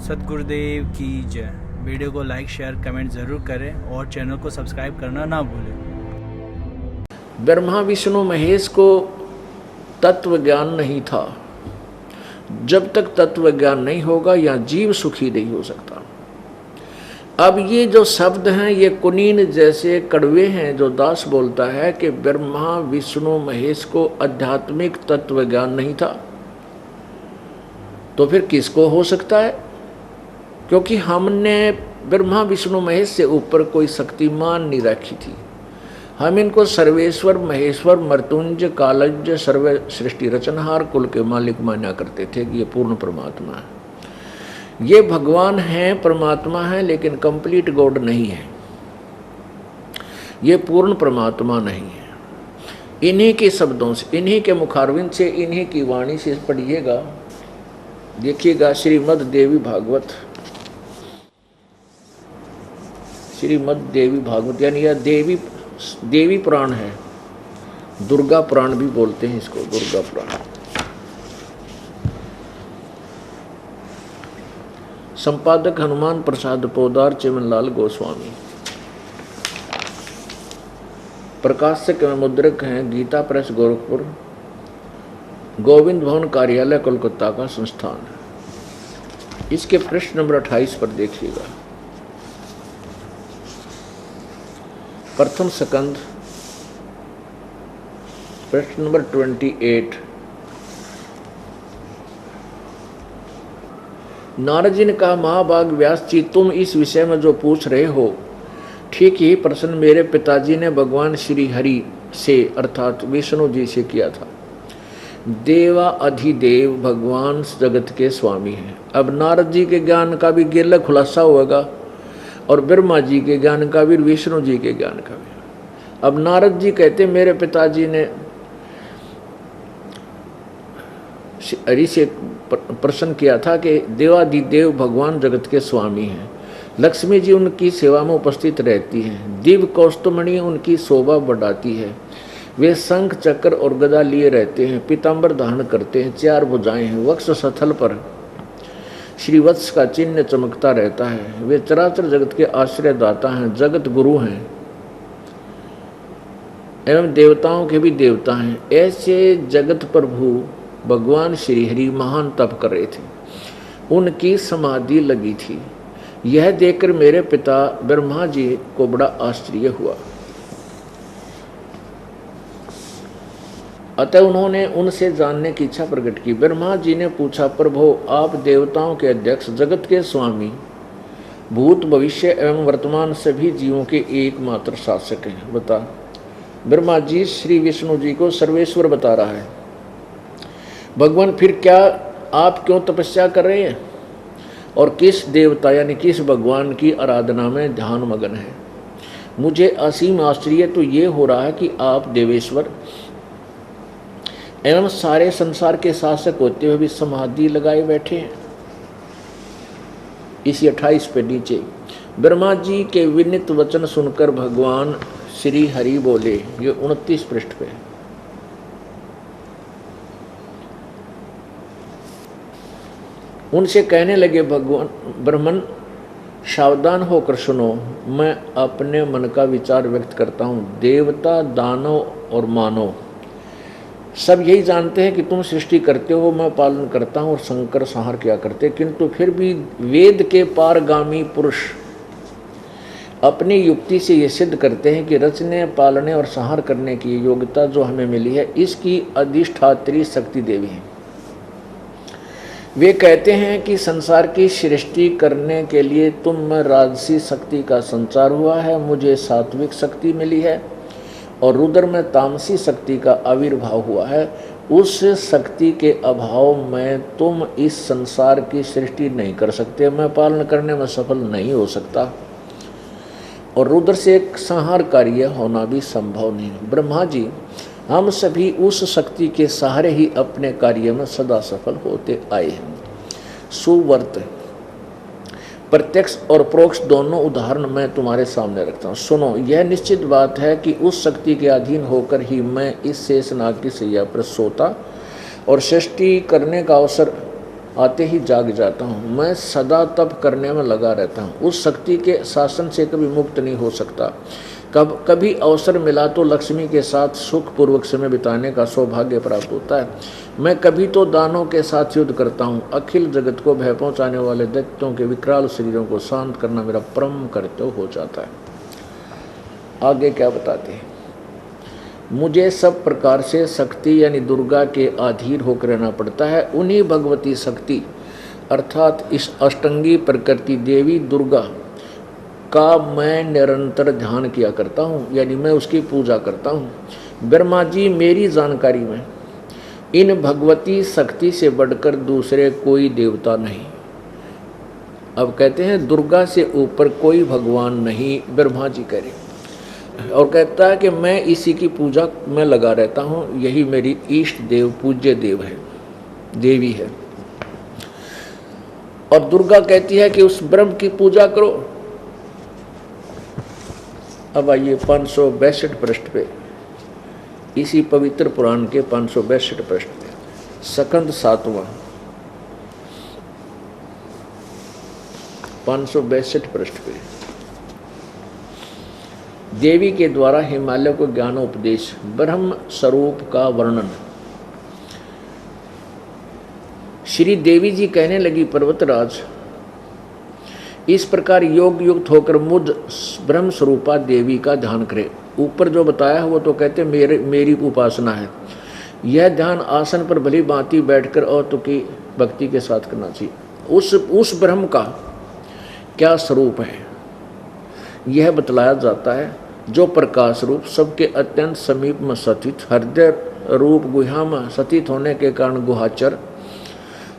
सतगुरुदेव की जय। वीडियो को लाइक शेयर कमेंट ज़रूर करें और चैनल को सब्सक्राइब करना ना भूलें। ब्रह्मा विष्णु महेश को तत्व ज्ञान नहीं था। जब तक तत्व ज्ञान नहीं होगा या जीव सुखी नहीं हो सकता। अब ये जो शब्द हैं ये कुनीन जैसे कड़वे हैं जो दास बोलता है कि ब्रह्मा विष्णु महेश को आध्यात्मिक तत्व ज्ञान नहीं था, तो फिर किसको हो सकता है? क्योंकि हमने ब्रह्मा विष्णु महेश से ऊपर कोई शक्तिमान नहीं रखी थी। हम इनको सर्वेश्वर महेश्वर मृत्युंजय कालज सर्व सृष्टि रचनहार कुल के मालिक माना करते थे कि ये पूर्ण परमात्मा है, ये भगवान हैं, परमात्मा है, लेकिन कंप्लीट गॉड नहीं है, ये पूर्ण परमात्मा नहीं है। इन्हीं के शब्दों से, इन्हीं के मुखारविंद से, इन्हीं की वाणी से पढ़िएगा, देखिएगा श्रीमद् देवी भागवत, श्रीमद् देवी भागवत यानी यह देवी पुराण है। दुर्गा पुराण भी बोलते हैं इसको, दुर्गा पुराण। संपादक हनुमान प्रसाद पोदार चिमनलाल गोस्वामी। प्रकाशक एवं मुद्रक हैं गीता प्रेस गोरखपुर, गोविंद भवन कार्यालय कोलकाता का संस्थान है। इसके पृष्ठ नंबर 28 पर देखिएगा। प्रथम स्कंद पृष्ठ नंबर 28। नारद जी ने कहा, महाभाग व्यास जी, तुम इस विषय में जो पूछ रहे हो ठीक ही प्रश्न मेरे पिताजी ने भगवान श्री हरि से अर्थात विष्णु जी से किया था। देवा अधिदेव भगवान जगत के स्वामी हैं। अब नारद जी के ज्ञान का भी गिरला खुलासा होगा और ब्रह्मा जी के ज्ञान का भी, विष्णु जी के ज्ञान का भी। अब नारद जी कहते मेरे पिताजी ने हरि से प्रश्न किया था कि देवाधिदेव भगवान जगत के स्वामी हैं। लक्ष्मी जी उनकी सेवा में उपस्थित रहती हैं। दिव्य कौस्तुमणि उनकी शोभा बढ़ाती है। वे शंख चक्र और गदा लिए रहते हैं, पीताम्बर धारण करते हैं, 4 भुजाएं हैं, वक्ष स्थल पर श्रीवत्स का चिन्ह चमकता रहता है। वे चराचर जगत के आश्रय दाता हैं, जगत गुरु हैं एवं देवताओं के भी देवता हैं। ऐसे जगत प्रभु भगवान श्री हरि महान तप कर रहे थे, उनकी समाधि लगी थी। यह देखकर मेरे पिता ब्रह्मा जी को बड़ा आश्चर्य हुआ। अतः उन्होंने उनसे जानने की इच्छा प्रकट की। ब्रह्मा जी ने पूछा, प्रभु आप देवताओं के अध्यक्ष, जगत के स्वामी, भूत भविष्य एवं वर्तमान सभी जीवों के एकमात्र शासक हैं, बता। ब्रह्मा जी श्री विष्णु जी को सर्वेश्वर बता रहा है। भगवान फिर क्या आप क्यों तपस्या कर रहे हैं और किस देवता यानी किस भगवान की आराधना में ध्यान मगन है? मुझे असीम आश्चर्य तो ये हो रहा है कि आप देवेश्वर एवं सारे संसार के शासक होते हुए भी समाधि लगाए बैठे हैं। इसी 28 पे नीचे ब्रह्मा जी के विनीत वचन सुनकर भगवान श्री हरि बोले, ये 29 पृष्ठ पे। उनसे कहने लगे, भगवान ब्रह्मन सावधान होकर सुनो, मैं अपने मन का विचार व्यक्त करता हूँ। देवता दानव और मानव सब यही जानते हैं कि तुम सृष्टि करते हो, मैं पालन करता हूँ और संकर संहार किया करते, किंतु फिर भी वेद के पारगामी पुरुष अपनी युक्ति से ये सिद्ध करते हैं कि रचने पालने और संहार करने की योग्यता जो हमें मिली है इसकी अधिष्ठात्री शक्ति देवी है। वे कहते हैं कि संसार की सृष्टि करने के लिए तुम में राजसी शक्ति का संचार हुआ है, मुझे सात्विक शक्ति मिली है और रुद्र में तामसी शक्ति का आविर्भाव हुआ है। उस शक्ति के अभाव में तुम इस संसार की सृष्टि नहीं कर सकते, मैं पालन करने में सफल नहीं हो सकता और रुद्र से एक संहार कार्य होना भी संभव नहीं। ब्रह्मा जी, हम सभी उस शक्ति के सहारे ही अपने कार्य में सदा सफल होते आए हैं। सुवर्त प्रत्यक्ष और परोक्ष दोनों उदाहरण मैं तुम्हारे सामने रखता हूँ। सुनो, यह निश्चित बात है कि उस शक्ति के अधीन होकर ही मैं इस शेषनाग की सैया पर सोता और सृष्टि करने का अवसर आते ही जाग जाता हूँ। मैं सदा तप करने में लगा रहता हूँ। उस शक्ति के शासन से कभी मुक्त नहीं हो सकता। कभी अवसर मिला तो लक्ष्मी के साथ सुखपूर्वक समय बिताने का सौभाग्य प्राप्त होता है। मैं कभी तो दानों के साथ युद्ध करता हूँ। अखिल जगत को भय पहुँचाने वाले दैत्यों के विकराल शरीरों को शांत करना मेरा परम कर्तव्य हो जाता है। आगे क्या बताते हैं? मुझे सब प्रकार से शक्ति यानी दुर्गा के अधीर होकर रहना पड़ता है। उन्हीं भगवती शक्ति अर्थात इस अष्टंगी प्रकृति देवी दुर्गा का मैं निरंतर ध्यान किया करता हूँ, यानी मैं उसकी पूजा करता हूँ। ब्रह्मा जी, मेरी जानकारी में इन भगवती शक्ति से बढ़कर दूसरे कोई देवता नहीं। अब कहते हैं दुर्गा से ऊपर कोई भगवान नहीं, ब्रह्मा जी कह रहे। और कहता है कि मैं इसी की पूजा में लगा रहता हूँ, यही मेरी इष्ट देव पूज्य देव है, देवी है। और दुर्गा कहती है कि उस ब्रह्म की पूजा करो। अब आइए 562 पृष्ठ पे, इसी पवित्र पुराण के 562 पृष्ठ पे, स्कंद 7वां 562 पृष्ठ पे, देवी के द्वारा हिमालय को ज्ञानोपदेश, ब्रह्म स्वरूप का वर्णन। श्री देवी जी कहने लगी, पर्वतराज, इस प्रकार योग युक्त होकर मुझ ब्रह्म स्वरूपा देवी का ध्यान करे। ऊपर जो बताया है वो तो कहते मेरी उपासना है। यह ध्यान आसन पर भली भांति बैठकर और तो की भक्ति के साथ करना चाहिए। उस ब्रह्म का क्या स्वरूप है यह बतलाया जाता है, जो प्रकाश रूप सबके अत्यंत समीप में स्थित, हृदय रूप गुहा में स्थित होने के कारण गुहाचर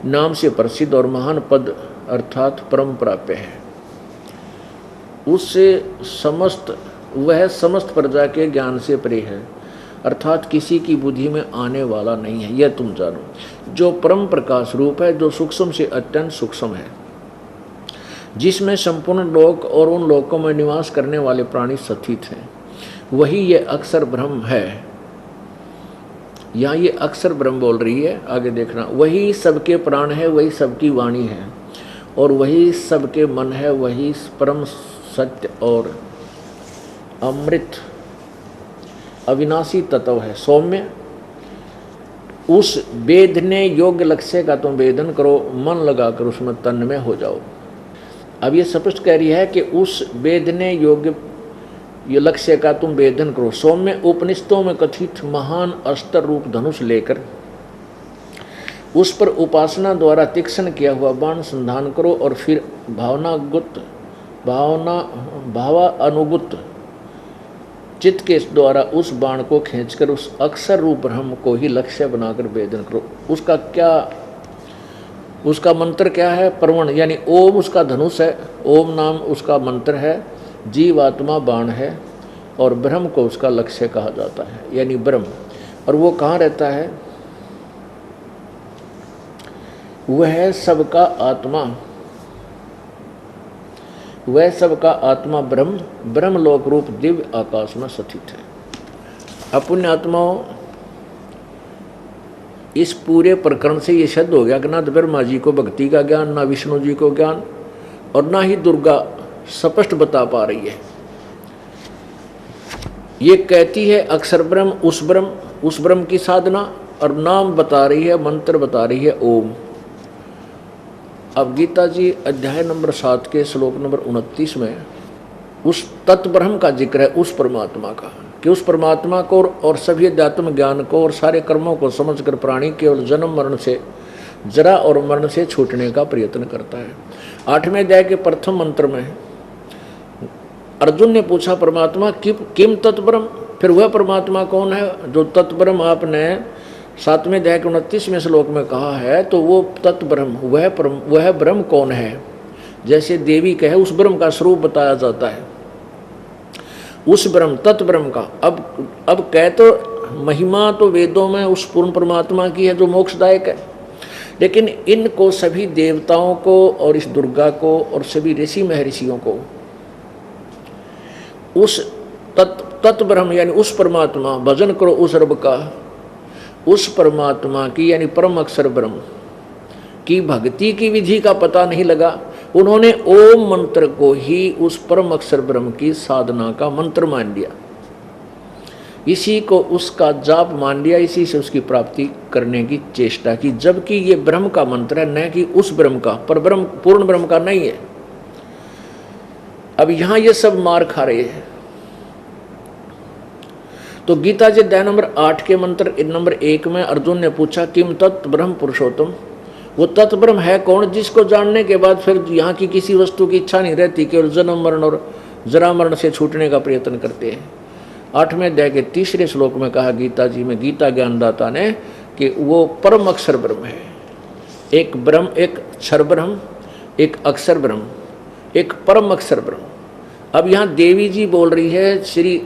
नाम से प्रसिद्ध और महान पद अर्थात परम प्राप्य है। उससे वह समस्त प्रजा के ज्ञान से परे है, अर्थात किसी की बुद्धि में आने वाला नहीं है, यह तुम जानो। जो परम प्रकाश रूप है, जो सूक्ष्म से अत्यंत सूक्ष्म है, जिसमें संपूर्ण लोक और उन लोकों में निवास करने वाले प्राणी स्थित हैं, वही ये अक्षर ब्रह्म है। यहाँ ये अक्षर ब्रह्म बोल रही है, आगे देखना। वही सबके प्राण है, वही सबकी वाणी है, और वही सबके मन है, वही परम सत्य और अमृत अविनाशी तत्व है। सौम्य, उस वेदने योग्य लक्ष्य का तुम वेदन करो, मन लगाकर उसमें तन्मय हो जाओ। अब ये स्पष्ट कह रही है कि उस वेदने योग्य ये लक्ष्य का तुम वेदन करो। सौम्य, उपनिषदों में कथित महान अस्त्र रूप धनुष लेकर उस पर उपासना द्वारा तीक्ष्ण किया हुआ बाण संधान करो, और फिर भावानुगुत चित्त के द्वारा उस बाण को खींचकर उस अक्षर रूप ब्रह्म को ही लक्ष्य बनाकर वेदन करो। उसका मंत्र क्या है? परवण, यानी ओम उसका धनुष है, ओम नाम उसका मंत्र है, जीवात्मा बाण है, और ब्रह्म को उसका लक्ष्य कहा जाता है, यानी ब्रह्म। और वो कहाँ रहता है? वह सबका आत्मा ब्रह्म लोक रूप दिव्य आकाश में स्थित है। अपुण्य आत्माओं, इस पूरे प्रकरण से ये सिद्ध हो गया कि ना तो ब्रह्मा जी को भक्ति का ज्ञान, ना विष्णु जी को ज्ञान, और ना ही दुर्गा स्पष्ट बता पा रही है। ये कहती है अक्षर ब्रह्म, उस ब्रह्म की साधना, और नाम बता रही है, मंत्र बता रही है ओम। अब गीता जी अध्याय नंबर 7 के श्लोक नंबर 29 में उस तत्व ब्रह्म का जिक्र है, उस परमात्मा का, कि उस परमात्मा को और सभी अध्यात्म ज्ञान को और सारे कर्मों को समझकर प्राणी केवल जन्म मरण से, जरा और मरण से छूटने का प्रयत्न करता है। 8वें अध्याय के प्रथम मंत्र में अर्जुन ने पूछा, परमात्मा किम तत्ब्रह्म, फिर वह परमात्मा कौन है जो तत्ब्रह्म आपने 7वें अध्याय के 29वें श्लोक में कहा है, तो वो तत्ब्रह्म वह ब्रह्म कौन है? जैसे देवी कहे उस ब्रह्म का स्वरूप बताया जाता है, उस ब्रह्म तत्ब्रह्म का। अब कह तो महिमा तो वेदों में उस पूर्ण परमात्मा की है जो मोक्षदायक है, लेकिन इनको सभी देवताओं को और इस दुर्गा को और सभी ऋषि महर्षियों को उस तत्ब्रह्म यानी उस परमात्मा, भजन करो उस रब का, उस परमात्मा की यानी परम अक्षर ब्रह्म कि भक्ति की विधि का पता नहीं लगा, उन्होंने ओम मंत्र को ही उस परम अक्षर ब्रह्म की साधना का मंत्र मान लिया, इसी को उसका जाप मान लिया, इसी से उसकी प्राप्ति करने की चेष्टा की, जबकि ये ब्रह्म का मंत्र है, न कि उस ब्रह्म का, पर ब्रह्म पूर्ण ब्रह्म का नहीं है। अब यहां ये सब मार खा रहे हैं। तो गीता जी अध्याय नंबर 8 के मंत्र नंबर 1 में अर्जुन ने पूछा किम तत् ब्रह्म पुरुषोत्तम, वो तत् ब्रह्म है कौन जिसको जानने के बाद फिर यहाँ की किसी वस्तु की इच्छा नहीं रहती, केवल जन्म मरण और जरा मरण से छूटने का प्रयत्न करते हैं। 8वें अध्याय के 3रे श्लोक में कहा गीता जी में, गीता ज्ञानदाता ने, कि वो परम अक्षर ब्रह्म है। एक ब्रह्म, एक क्षर ब्रह्म, एक अक्षर ब्रह्म, एक परम अक्षर ब्रह्म। अब यहाँ देवी जी बोल रही है, श्री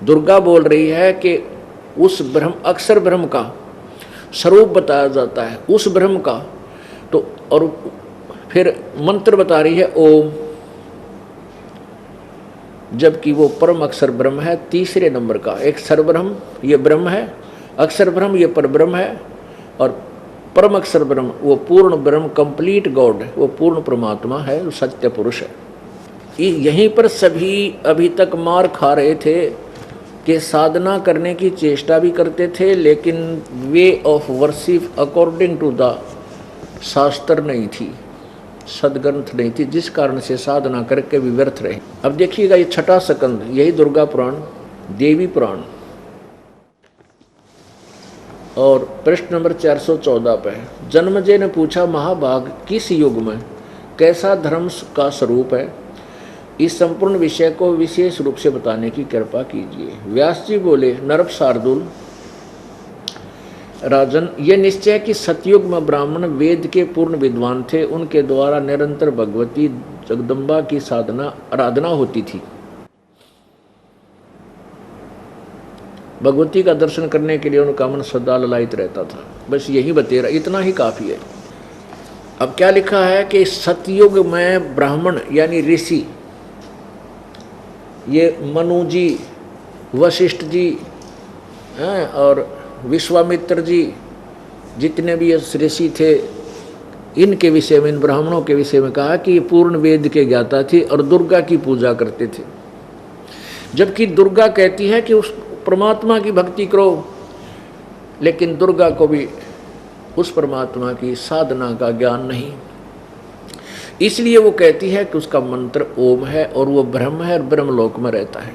दुर्गा बोल रही है कि उस ब्रह्म अक्षर ब्रह्म का स्वरूप बताया जाता है, उस ब्रह्म का। तो और फिर मंत्र बता रही है ओम, जबकि वो परम अक्षर ब्रह्म है 3रे नंबर का। एक क्षर ब्रह्म ये ब्रह्म है, अक्षर ब्रह्म ये पर ब्रह्म है, और परम अक्षर ब्रह्म वो पूर्ण ब्रह्म, कंप्लीट गॉड है, वो पूर्ण परमात्मा है, वो सत्य पुरुष है। यहीं पर सभी अभी तक मार खा रहे थे कि साधना करने की चेष्टा भी करते थे, लेकिन way of worship according to the shastra नहीं थी, सदग्रंथ नहीं थी, जिस कारण से साधना करके भी व्यर्थ रहे। अब देखिएगा ये 6ठा स्कंद, यही दुर्गा पुराण, देवी पुराण, और प्रश्न नंबर 414 पे जन्मजय ने पूछा, महाभाग किस युग में कैसा धर्म का स्वरूप है, इस संपूर्ण विषय को विशेष रूप से बताने की कृपा कीजिए। व्यास जी बोले, नरप शार्दुल राजन, ये निश्चय कि सतयुग में ब्राह्मण वेद के पूर्ण विद्वान थे, उनके द्वारा निरंतर भगवती जगदम्बा की साधना आराधना होती थी। भगवती का दर्शन करने के लिए उनका मन सदा ललायित रहता था। बस यही बतेरा, इतना ही काफी है। अब क्या लिखा है कि सतयुग में ब्राह्मण यानी ऋषि, ये मनु जी, वशिष्ठ जी हैं और विश्वामित्र जी, जितने भी ऋषि थे, इनके विषय में, इन ब्राह्मणों के विषय में कहा कि ये पूर्ण वेद के ज्ञाता थे और दुर्गा की पूजा करते थे। जबकि दुर्गा कहती है कि उस परमात्मा की भक्ति करो, लेकिन दुर्गा को भी उस परमात्मा की साधना का ज्ञान नहीं, इसलिए वो कहती है कि उसका मंत्र ओम है और वो ब्रह्म है और ब्रह्मलोक में रहता है।